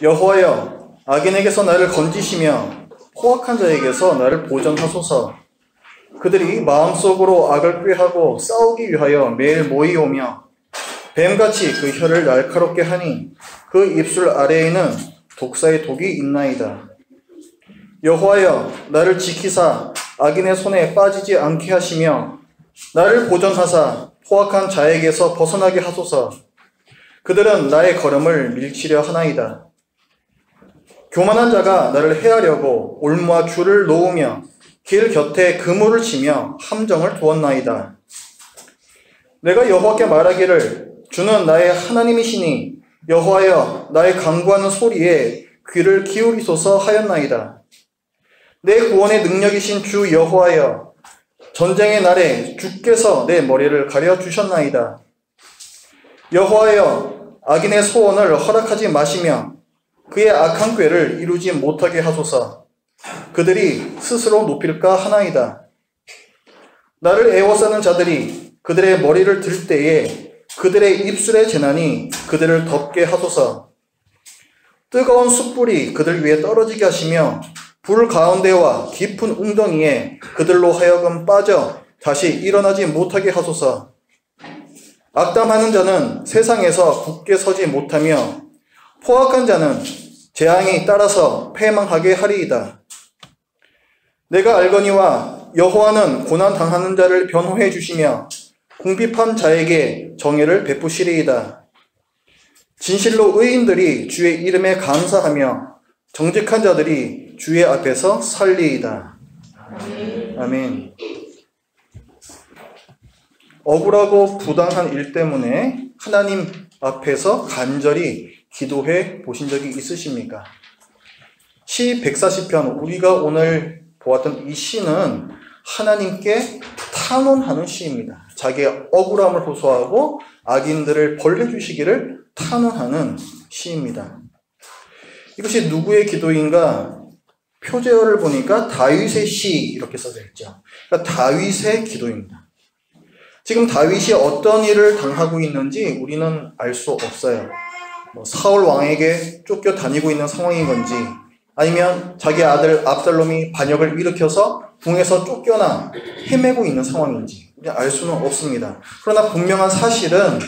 여호와여, 악인에게서 나를 건지시며 포악한 자에게서 나를 보전하소서. 그들이 마음속으로 악을 꾀하고 싸우기 위하여 매일 모이오며 뱀같이 그 혀를 날카롭게 하니 그 입술 아래에는 독사의 독이 있나이다. 여호와여, 나를 지키사 악인의 손에 빠지지 않게 하시며 나를 보전하사 포악한 자에게서 벗어나게 하소서. 그들은 나의 걸음을 밀치려 하나이다. 교만한 자가 나를 해하려고 올무와 줄을 놓으며 길 곁에 그물을 치며 함정을 두었나이다. 내가 여호와께 말하기를 주는 나의 하나님이시니 여호와여, 나의 간구하는 소리에 귀를 기울이소서 하였나이다. 내 구원의 능력이신 주 여호와여, 전쟁의 날에 주께서 내 머리를 가려 주셨나이다. 여호와여, 악인의 소원을 허락하지 마시며 그의 악한 꾀를 이루지 못하게 하소서. 그들이 스스로 높일까 하나이다. 나를 애워싸는 자들이 그들의 머리를 들 때에 그들의 입술의 재난이 그들을 덮게 하소서. 뜨거운 숯불이 그들 위에 떨어지게 하시며 불 가운데와 깊은 웅덩이에 그들로 하여금 빠져 다시 일어나지 못하게 하소서. 악담하는 자는 세상에서 굳게 서지 못하며 포악한 자는 재앙이 따라서 패망하게 하리이다. 내가 알거니와 여호와는 고난당하는 자를 변호해 주시며 궁핍한 자에게 정의를 베푸시리이다. 진실로 의인들이 주의 이름에 감사하며 정직한 자들이 주의 앞에서 살리이다. 아멘. 억울하고 부당한 일 때문에 하나님 앞에서 간절히 기도해 보신 적이 있으십니까? 시 140편, 우리가 오늘 보았던 이 시는 하나님께 탄원하는 시입니다. 자기의 억울함을 호소하고 악인들을 벌해 주시기를 탄원하는 시입니다. 이것이 누구의 기도인가? 표제어를 보니까 다윗의 시 이렇게 써져 있죠. 그러니까 다윗의 기도입니다. 지금 다윗이 어떤 일을 당하고 있는지 우리는 알 수 없어요. 사울 왕에게 쫓겨 다니고 있는 상황인 건지, 아니면 자기 아들 압살롬이 반역을 일으켜서 궁에서 쫓겨나 헤매고 있는 상황인지 알 수는 없습니다. 그러나 분명한 사실은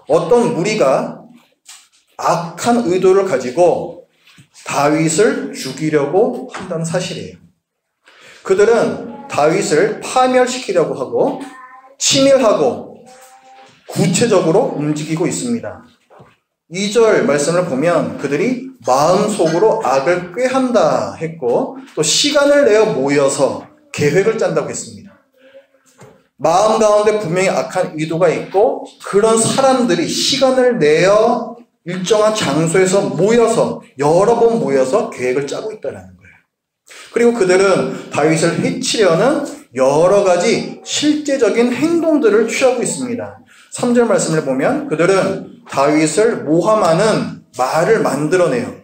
어떤 무리가 악한 의도를 가지고 다윗을 죽이려고 한다는 사실이에요. 그들은 다윗을 파멸시키려고 하고 치밀하고 구체적으로 움직이고 있습니다. 2절 말씀을 보면 그들이 마음속으로 악을 꾀한다 했고, 또 시간을 내어 모여서 계획을 짠다고 했습니다. 마음 가운데 분명히 악한 의도가 있고, 그런 사람들이 시간을 내어 일정한 장소에서 모여서 여러 번 모여서 계획을 짜고 있다는 거예요. 그리고 그들은 다윗을 해치려는 여러 가지 실제적인 행동들을 취하고 있습니다. 3절 말씀을 보면 그들은 다윗을 모함하는 말을 만들어내요.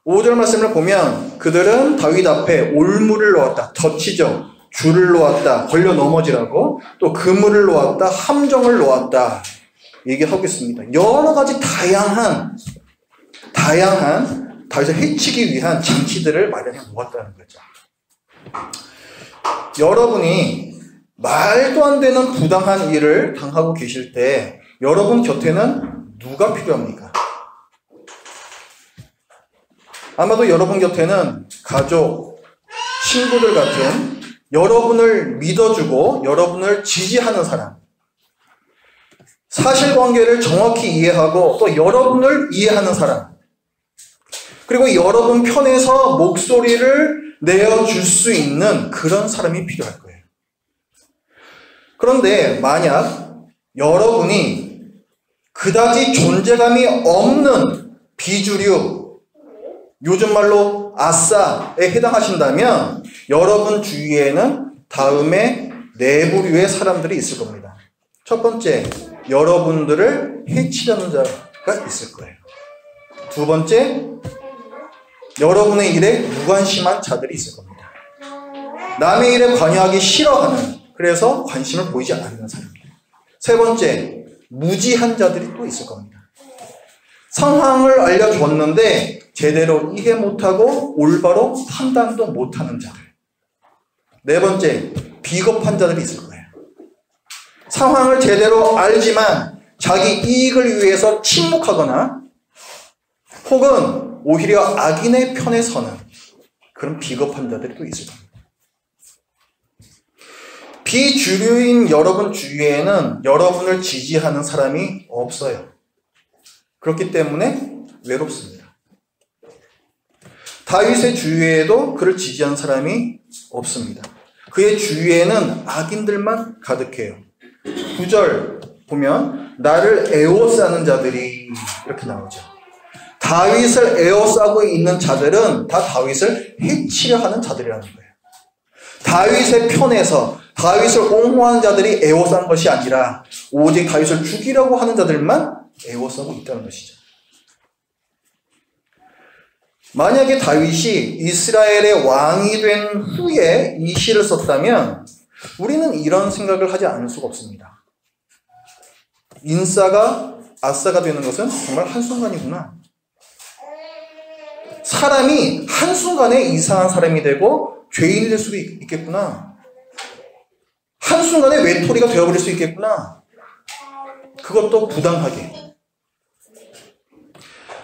5절 말씀을 보면 그들은 다윗 앞에 올무를 놓았다, 덫이죠. 줄을 놓았다, 걸려 넘어지라고, 또 그물을 놓았다, 함정을 놓았다 얘기하고 있습니다. 여러 가지 다양한 다윗을 해치기 위한 장치들을 마련해 놓았다는 거죠. 여러분이 말도 안 되는 부당한 일을 당하고 계실 때 여러분 곁에는 누가 필요합니까? 아마도 여러분 곁에는 가족, 친구들 같은 여러분을 믿어주고 여러분을 지지하는 사람, 사실관계를 정확히 이해하고 또 여러분을 이해하는 사람, 그리고 여러분 편에서 목소리를 내어줄 수 있는 그런 사람이 필요할 거예요. 그런데 만약 여러분이 그다지 존재감이 없는 비주류, 요즘 말로 아싸에 해당하신다면 여러분 주위에는 다음에 네 부류의 사람들이 있을 겁니다. 첫 번째, 여러분들을 해치려는 자가 있을 거예요. 두 번째, 여러분의 일에 무관심한 자들이 있을 겁니다. 남의 일에 관여하기 싫어하는, 그래서 관심을 보이지 않는 사람들. 세 번째, 무지한 자들이 또 있을 겁니다. 상황을 알려줬는데 제대로 이해 못하고 올바로 판단도 못하는 자들. 네 번째, 비겁한 자들이 있을 거예요. 상황을 제대로 알지만 자기 이익을 위해서 침묵하거나 혹은 오히려 악인의 편에 서는 그런 비겁한 자들이 또 있을 겁니다. 비주류인 여러분 주위에는 여러분을 지지하는 사람이 없어요. 그렇기 때문에 외롭습니다. 다윗의 주위에도 그를 지지하는 사람이 없습니다. 그의 주위에는 악인들만 가득해요. 9절 보면 나를 에워싸는 자들이 이렇게 나오죠. 다윗을 에워싸고 있는 자들은 다 다윗을 해치려 하는 자들이라는 거예요. 다윗의 편에서 다윗을 옹호하는 자들이 에워싼 것이 아니라 오직 다윗을 죽이려고 하는 자들만 에워싸고 있다는 것이죠. 만약에 다윗이 이스라엘의 왕이 된 후에 이 시를 썼다면 우리는 이런 생각을 하지 않을 수가 없습니다. 인싸가 아싸가 되는 것은 정말 한순간이구나. 사람이 한순간에 이상한 사람이 되고 죄인이 될 수도 있겠구나. 한순간에 외톨이가 되어버릴 수 있겠구나. 그것도 부당하게.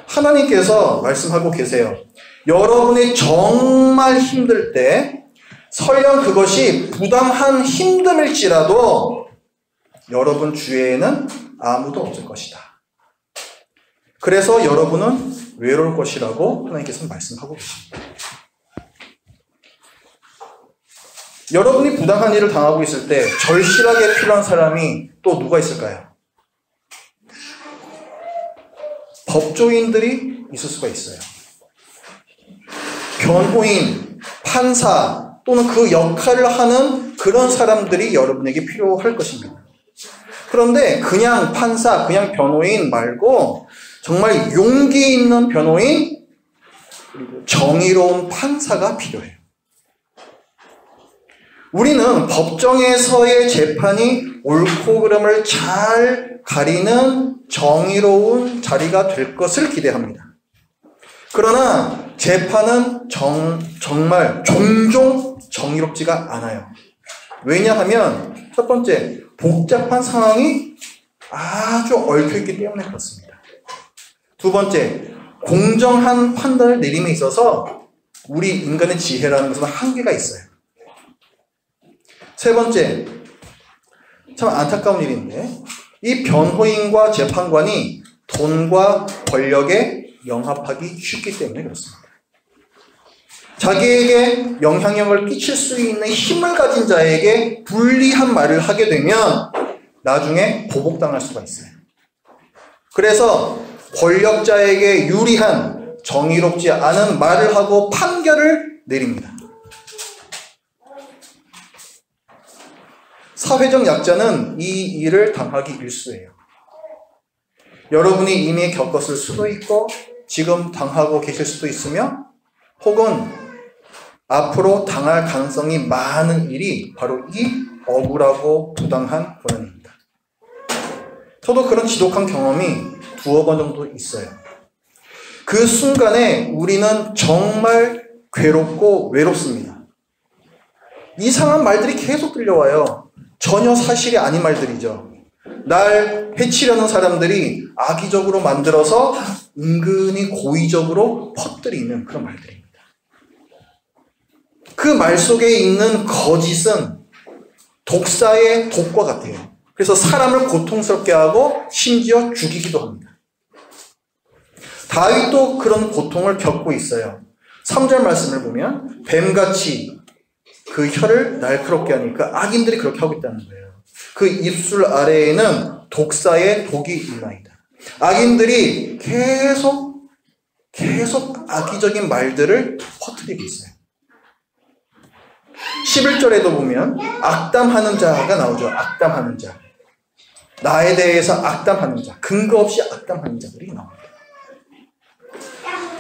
하나님께서 말씀하고 계세요. 여러분이 정말 힘들 때 설령 그것이 부당한 힘듦일지라도 여러분 주위에는 아무도 없을 것이다. 그래서 여러분은 외로울 것이라고 하나님께서 말씀하고 계십니다. 여러분이 부당한 일을 당하고 있을 때 절실하게 필요한 사람이 또 누가 있을까요? 법조인들이 있을 수가 있어요. 변호인, 판사 또는 그 역할을 하는 그런 사람들이 여러분에게 필요할 것입니다. 그런데 그냥 판사, 그냥 변호인 말고 정말 용기 있는 변호인, 그리고 정의로운 판사가 필요해요. 우리는 법정에서의 재판이 옳고 그름을 잘 가리는 정의로운 자리가 될 것을 기대합니다. 그러나 재판은 정말 종종 정의롭지가 않아요. 왜냐하면 첫 번째, 복잡한 상황이 아주 얽혀있기 때문에 그렇습니다. 두 번째, 공정한 판단을 내림에 있어서 우리 인간의 지혜라는 것은 한계가 있어요. 세 번째, 참 안타까운 일인데 이 변호인과 재판관이 돈과 권력에 영합하기 쉽기 때문에 그렇습니다. 자기에게 영향력을 끼칠 수 있는 힘을 가진 자에게 불리한 말을 하게 되면 나중에 보복당할 수가 있어요. 그래서 권력자에게 유리한 정의롭지 않은 말을 하고 판결을 내립니다. 사회적 약자는 이 일을 당하기 일쑤예요. 여러분이 이미 겪었을 수도 있고 지금 당하고 계실 수도 있으며 혹은 앞으로 당할 가능성이 많은 일이 바로 이 억울하고 부당한 고난입니다. 저도 그런 지독한 경험이 두어 번 정도 있어요. 그 순간에 우리는 정말 괴롭고 외롭습니다. 이상한 말들이 계속 들려와요. 전혀 사실이 아닌 말들이죠. 날 해치려는 사람들이 악의적으로 만들어서 은근히 고의적으로 퍼뜨리는 그런 말들입니다. 그 말 속에 있는 거짓은 독사의 독과 같아요. 그래서 사람을 고통스럽게 하고 심지어 죽이기도 합니다. 다윗도 그런 고통을 겪고 있어요. 3절 말씀을 보면 뱀같이 그 혀를 날카롭게 하니까 악인들이 그렇게 하고 있다는 거예요. 그 입술 아래에는 독사의 독이 있나이다. 악인들이 계속 악의적인 말들을 퍼뜨리고 있어요. 11절에도 보면 악담하는 자가 나오죠. 악담하는 자. 나에 대해서 악담하는 자. 근거 없이 악담하는 자들이 나옵니다.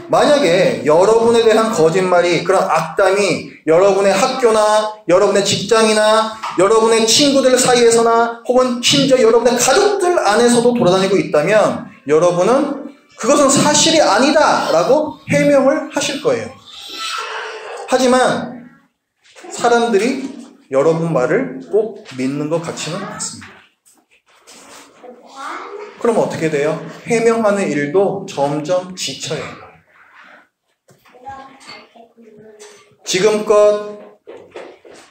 만약에 여러분에 대한 거짓말이, 그런 악담이 여러분의 학교나 여러분의 직장이나 여러분의 친구들 사이에서나 혹은 심지어 여러분의 가족들 안에서도 돌아다니고 있다면 여러분은 그것은 사실이 아니다 라고 해명을 하실 거예요. 하지만 사람들이 여러분 말을 꼭 믿는 것 같지는 않습니다. 그럼 어떻게 돼요? 해명하는 일도 점점 지쳐요. 지금껏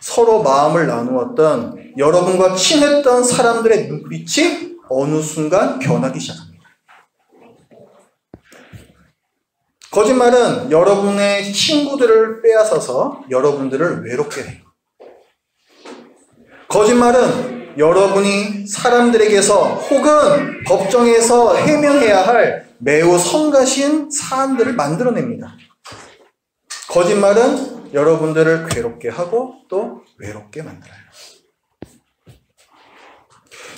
서로 마음을 나누었던 여러분과 친했던 사람들의 눈빛이 어느 순간 변하기 시작합니다. 거짓말은 여러분의 친구들을 빼앗아서 여러분들을 외롭게 해요. 거짓말은 여러분이 사람들에게서 혹은 법정에서 해명해야 할 매우 성가신 사안들을 만들어냅니다. 거짓말은 여러분들을 괴롭게 하고 또 외롭게 만들어요.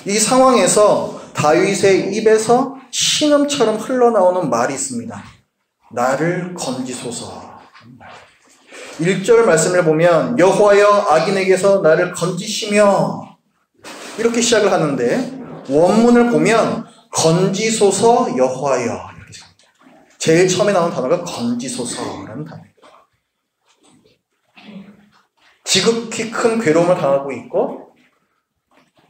이 상황에서 다윗의 입에서 신음처럼 흘러나오는 말이 있습니다. 나를 건지소서. 1절 말씀을 보면 여호와여 악인에게서 나를 건지시며 이렇게 시작을 하는데 원문을 보면 건지소서 여호와여 이렇게 시작합니다. 제일 처음에 나온 단어가 건지소서라는 단어예요. 지극히 큰 괴로움을 당하고 있고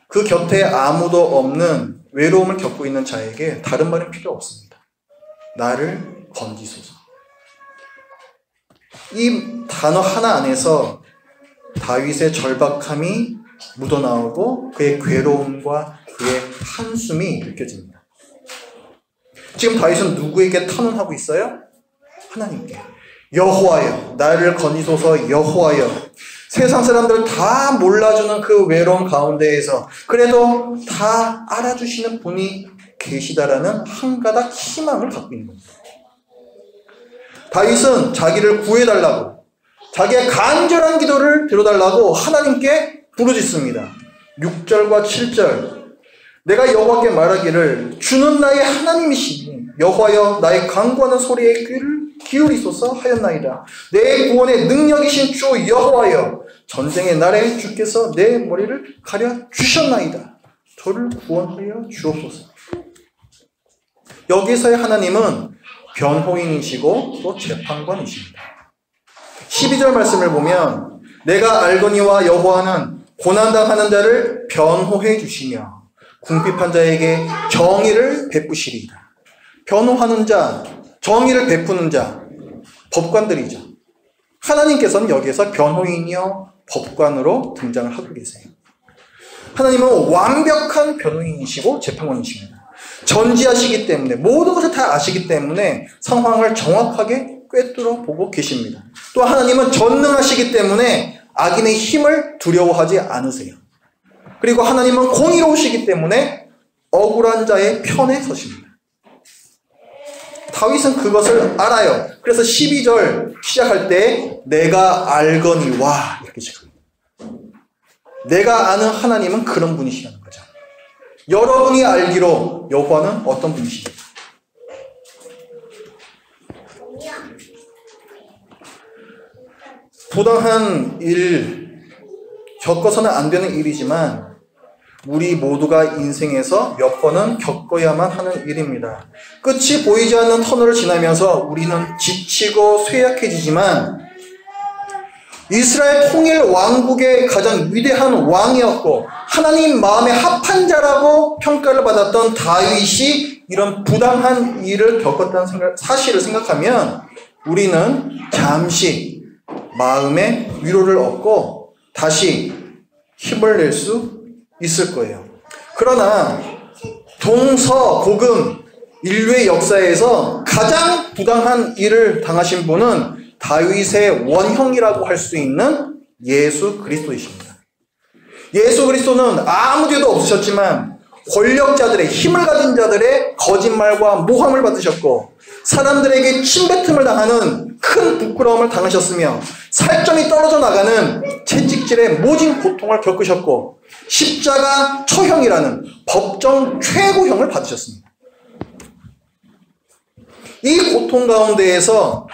그 곁에 아무도 없는 외로움을 겪고 있는 자에게 다른 말은 필요 없습니다. 나를 건지소서. 이 단어 하나 안에서 다윗의 절박함이 묻어나오고 그의 괴로움과 그의 한숨이 느껴집니다. 지금 다윗은 누구에게 탄원하고 있어요? 하나님께. 여호와여, 나를 건지소서. 여호와여. 세상 사람들 다 몰라주는 그 외로움 가운데에서 그래도 다 알아주시는 분이 계시다라는 한 가닥 희망을 갖고 있는 겁니다. 다윗은 자기를 구해달라고, 자기의 간절한 기도를 들어달라고 하나님께 부르짖습니다. 6절과 7절. 내가 여호와께 말하기를 주는 나의 하나님이시니 여호와여 나의 간구하는 소리에 귀를 기울이소서 하였나이다. 내 구원의 능력이신 주 여호와여 전쟁의 날에 주께서 내 머리를 가려 주셨나이다. 저를 구원하여 주옵소서. 여기서의 하나님은 변호인이시고 또 재판관이십니다. 12절 말씀을 보면 내가 알거니와 여호와는 고난당하는 자를 변호해 주시며 궁핍한 자에게 정의를 베푸시리이다. 변호하는 자, 정의를 베푸는 자, 법관들이죠. 하나님께서는 여기에서 변호인이요 법관으로 등장을 하고 계세요. 하나님은 완벽한 변호인이시고 재판관이십니다. 전지하시기 때문에 모든 것을 다 아시기 때문에 상황을 정확하게 꿰뚫어 보고 계십니다. 또 하나님은 전능하시기 때문에 악인의 힘을 두려워하지 않으세요. 그리고 하나님은 공의로우시기 때문에 억울한 자의 편에 서십니다. 다윗은 그것을 알아요. 그래서 12절 시작할 때 내가 알거니와 이렇게 시작합니다. 내가 아는 하나님은 그런 분이시라는 거죠. 여러분이 알기로 여호와는 어떤 분이십니까? 부당한 일, 겪어서는 안 되는 일이지만 우리 모두가 인생에서 몇 번은 겪어야만 하는 일입니다. 끝이 보이지 않는 터널을 지나면서 우리는 지치고 쇠약해지지만 이스라엘 통일 왕국의 가장 위대한 왕이었고 하나님 마음에 합한 자라고 평가를 받았던 다윗이 이런 부당한 일을 겪었다는 사실을 생각하면 우리는 잠시 마음의 위로를 얻고 다시 힘을 낼 수 있을 거예요. 그러나 동서고금 인류의 역사에서 가장 부당한 일을 당하신 분은 다윗의 원형이라고 할 수 있는 예수 그리스도이십니다. 예수 그리스도는 아무 죄도 없으셨지만 권력자들의 힘을 가진 자들의 거짓말과 모함을 받으셨고 사람들에게 침뱉음을 당하는 큰 부끄러움을 당하셨으며 살점이 떨어져 나가는 채찍질의 모진 고통을 겪으셨고 십자가 처형이라는 법정 최고형을 받으셨습니다. 이 고통 가운데에서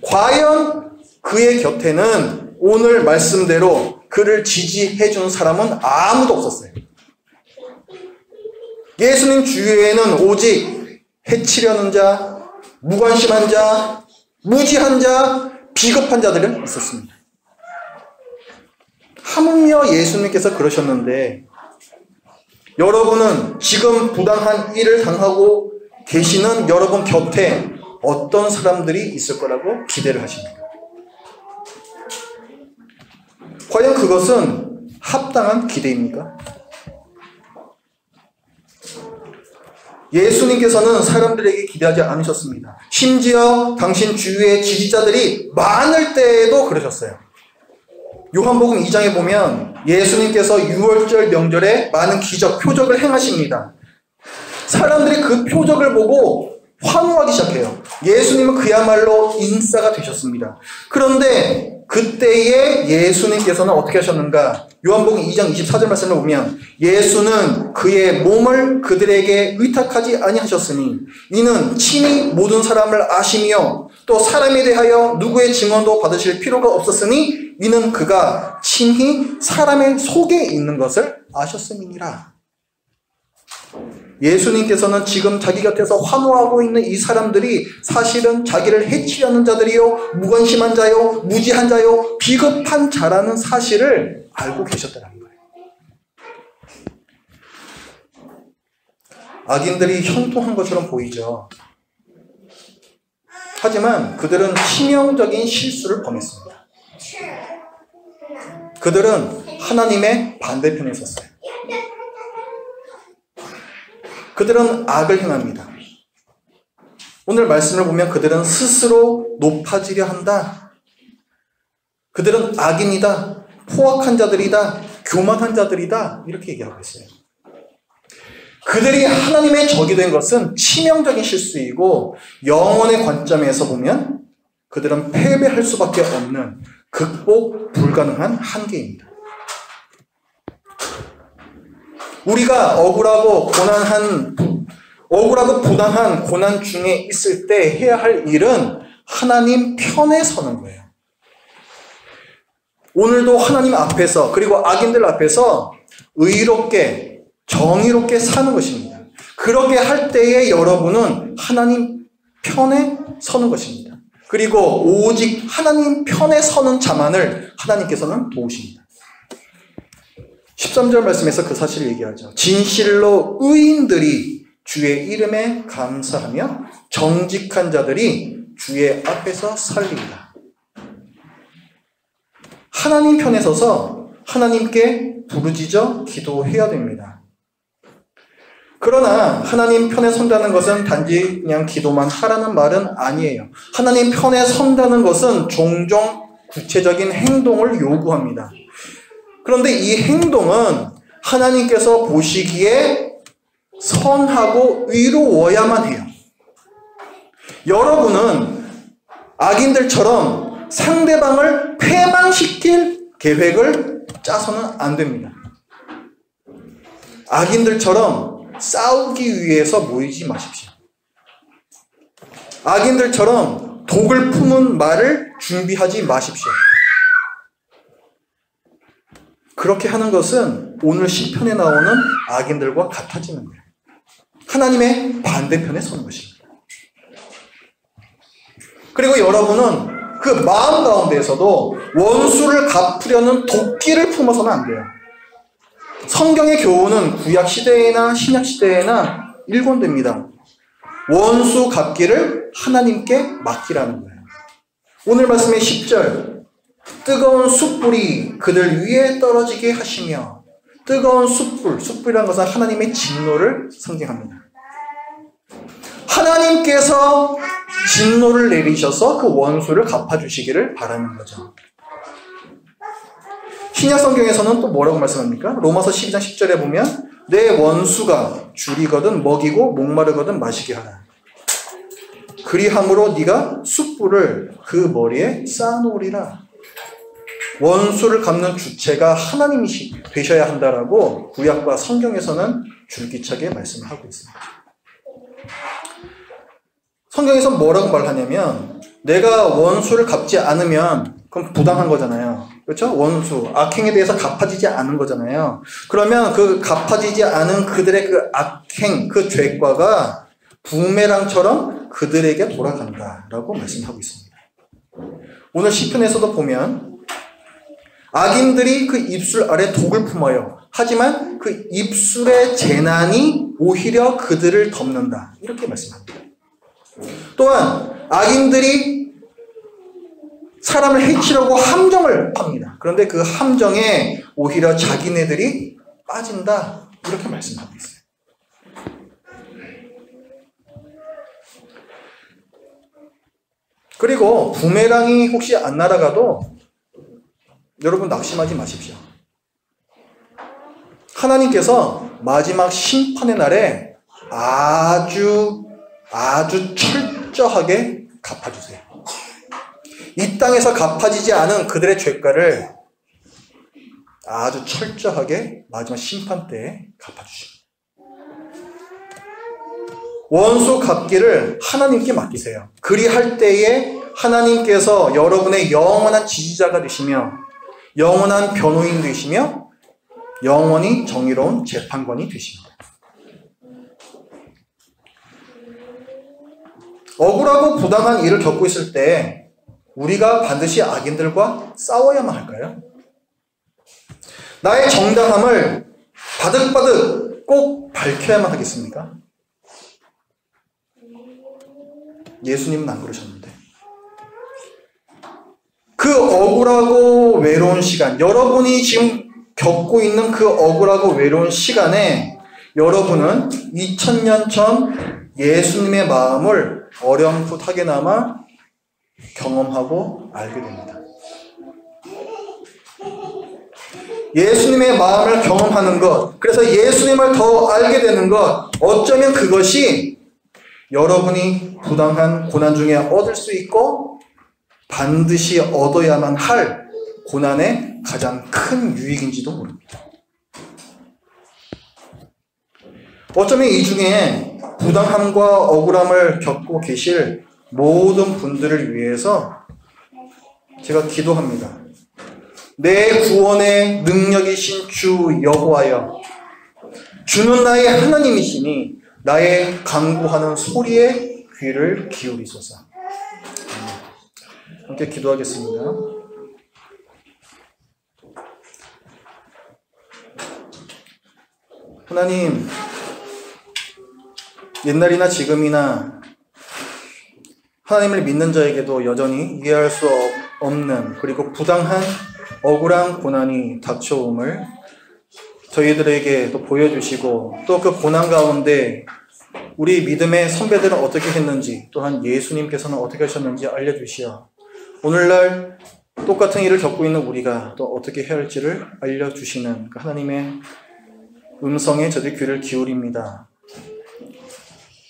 과연 그의 곁에는 오늘 말씀대로 그를 지지해 주는 사람은 아무도 없었어요. 예수님 주위에는 오직 해치려는 자, 무관심한 자, 무지한 자, 비겁한 자들은 있었습니다. 하물며 예수님께서 그러셨는데 여러분은 지금 부당한 일을 당하고 계시는 여러분 곁에 어떤 사람들이 있을 거라고 기대를 하십니까? 과연 그것은 합당한 기대입니까? 예수님께서는 사람들에게 기대하지 않으셨습니다. 심지어 당신 주위의 지지자들이 많을 때에도 그러셨어요. 요한복음 2장에 보면 예수님께서 유월절 명절에 많은 기적, 표적을 행하십니다. 사람들이 그 표적을 보고 환호하기 시작해요. 예수님은 그야말로 인싸가 되셨습니다. 그런데 그때에 예수님께서는 어떻게 하셨는가? 요한복음 2장 24절 말씀을 보면 예수는 그의 몸을 그들에게 의탁하지 아니하셨으니 이는 친히 모든 사람을 아시며 또 사람에 대하여 누구의 증언도 받으실 필요가 없었으니 이는 그가 친히 사람의 속에 있는 것을 아셨음이니라. 예수님께서는 지금 자기 곁에서 환호하고 있는 이 사람들이 사실은 자기를 해치려는 자들이요, 무관심한 자요, 무지한 자요, 비겁한 자라는 사실을 알고 계셨다는 거예요. 악인들이 형통한 것처럼 보이죠. 하지만 그들은 치명적인 실수를 범했습니다. 그들은 하나님의 반대편에 섰어요. 그들은 악을 행합니다. 오늘 말씀을 보면 그들은 스스로 높아지려 한다. 그들은 악인이다. 포악한 자들이다. 교만한 자들이다. 이렇게 얘기하고 있어요. 그들이 하나님의 적이 된 것은 치명적인 실수이고 영혼의 관점에서 보면 그들은 패배할 수밖에 없는 극복 불가능한 한계입니다. 우리가 억울하고 부당한 고난 중에 있을 때 해야 할 일은 하나님 편에 서는 거예요. 오늘도 하나님 앞에서 그리고 악인들 앞에서 의롭게 정의롭게 사는 것입니다. 그렇게 할 때에 여러분은 하나님 편에 서는 것입니다. 그리고 오직 하나님 편에 서는 자만을 하나님께서는 도우십니다. 13절 말씀에서 그 사실을 얘기하죠. 진실로 의인들이 주의 이름에 감사하며 정직한 자들이 주의 앞에서 살리리라. 하나님 편에 서서 하나님께 부르짖어 기도해야 됩니다. 그러나 하나님 편에 선다는 것은 단지 그냥 기도만 하라는 말은 아니에요. 하나님 편에 선다는 것은 종종 구체적인 행동을 요구합니다. 그런데 이 행동은 하나님께서 보시기에 선하고 의로워야만 해요. 여러분은 악인들처럼 상대방을 패망시킬 계획을 짜서는 안 됩니다. 악인들처럼 싸우기 위해서 모이지 마십시오. 악인들처럼 독을 품은 말을 준비하지 마십시오. 그렇게 하는 것은 오늘 시편에 나오는 악인들과 같아지는 거예요. 하나님의 반대편에 서는 것입니다. 그리고 여러분은 그 마음 가운데에서도 원수를 갚으려는 도끼를 품어서는 안 돼요. 성경의 교훈은 구약 시대에나 신약 시대에나 일관됩니다. 원수 갚기를 하나님께 맡기라는 거예요. 오늘 말씀의 10절 뜨거운 숯불이 그들 위에 떨어지게 하시며 뜨거운 숯불이라는 것은 하나님의 진노를 상징합니다. 하나님께서 진노를 내리셔서 그 원수를 갚아주시기를 바라는 거죠. 신약 성경에서는 또 뭐라고 말씀합니까? 로마서 12장 10절에 보면 내 원수가 줄이거든 먹이고 목마르거든 마시게 하라. 그리함으로 네가 숯불을 그 머리에 쌓아놓으리라. 원수를 갚는 주체가 하나님이 되셔야 한다라고 구약과 성경에서는 줄기차게 말씀을 하고 있습니다. 성경에서 뭐라고 말하냐면 내가 원수를 갚지 않으면 그럼 부당한 거잖아요. 그렇죠? 원수, 악행에 대해서 갚아지지 않은 거잖아요. 그러면 그 갚아지지 않은 그들의 그 악행, 그 죄과가 부메랑처럼 그들에게 돌아간다라고 말씀하고 있습니다. 오늘 시편에서도 보면 악인들이 그 입술 아래 독을 품어요. 하지만 그 입술의 재난이 오히려 그들을 덮는다. 이렇게 말씀합니다. 또한 악인들이 사람을 해치려고 함정을 팝니다. 그런데 그 함정에 오히려 자기네들이 빠진다. 이렇게 말씀하고 있어요. 그리고 부메랑이 혹시 안 날아가도 여러분 낙심하지 마십시오. 하나님께서 마지막 심판의 날에 아주 철저하게 갚아주세요. 이 땅에서 갚아지지 않은 그들의 죄가를 아주 철저하게 마지막 심판 때에 갚아주십니다. 원수 갚기를 하나님께 맡기세요. 그리할 때에 하나님께서 여러분의 영원한 지지자가 되시며 영원한 변호인 되시며 영원히 정의로운 재판관이 되십니다. 억울하고 부당한 일을 겪고 있을 때 우리가 반드시 악인들과 싸워야만 할까요? 나의 정당함을 바득바득 꼭 밝혀야만 하겠습니까? 예수님은 안 그러셨는데. 그 억울하고 외로운 시간, 여러분이 지금 겪고 있는 그 억울하고 외로운 시간에 여러분은 2000년 전 예수님의 마음을 어렴풋하게나마 경험하고 알게 됩니다. 예수님의 마음을 경험하는 것, 그래서 예수님을 더 알게 되는 것, 어쩌면 그것이 여러분이 부당한 고난 중에 얻을 수 있고 반드시 얻어야만 할 고난의 가장 큰 유익인지도 모릅니다. 어쩌면 이 중에 부당함과 억울함을 겪고 계실 모든 분들을 위해서 제가 기도합니다. 내 구원의 능력이신 주 여호와여, 주는 나의 하나님이시니 나의 간구하는 소리에 귀를 기울이소서. 함께 기도하겠습니다. 하나님, 옛날이나 지금이나 하나님을 믿는 자에게도 여전히 이해할 수 없는 그리고 부당한 억울한 고난이 닥쳐옴을 저희들에게 또 보여주시고 또 그 고난 가운데 우리 믿음의 선배들은 어떻게 했는지 또한 예수님께서는 어떻게 하셨는지 알려주시어 오늘날 똑같은 일을 겪고 있는 우리가 또 어떻게 해야 할지를 알려주시는 그 하나님의 음성에 저희들 귀를 기울입니다.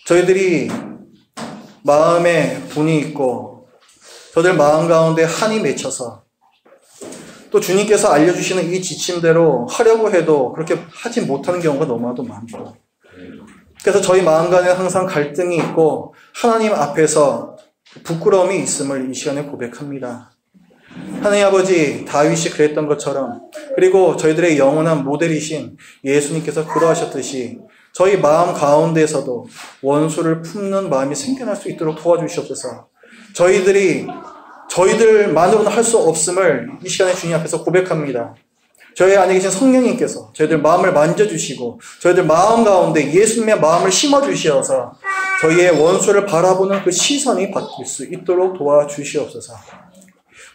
저희들이 마음에 분이 있고 저들 마음 가운데 한이 맺혀서 또 주님께서 알려주시는 이 지침대로 하려고 해도 그렇게 하지 못하는 경우가 너무나도 많고 그래서 저희 마음 간에 항상 갈등이 있고 하나님 앞에서 부끄러움이 있음을 이 시간에 고백합니다. 하나님 아버지, 다윗이 그랬던 것처럼 그리고 저희들의 영원한 모델이신 예수님께서 그러하셨듯이 저희 마음 가운데에서도 원수를 품는 마음이 생겨날 수 있도록 도와주시옵소서. 저희들만으로는 할 수 없음을 이 시간에 주님 앞에서 고백합니다. 저희 안에 계신 성령님께서 저희들 마음을 만져주시고 저희들 마음 가운데 예수님의 마음을 심어주시어서 저희의 원수를 바라보는 그 시선이 바뀔 수 있도록 도와주시옵소서.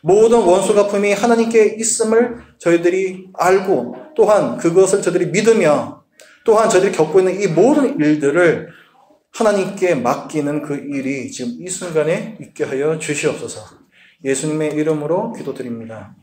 모든 원수 갚음이 하나님께 있음을 저희들이 알고 또한 그것을 저희들이 믿으며 또한 저희들이 겪고 있는 이 모든 일들을 하나님께 맡기는 그 일이 지금 이 순간에 있게 하여 주시옵소서. 예수님의 이름으로 기도드립니다.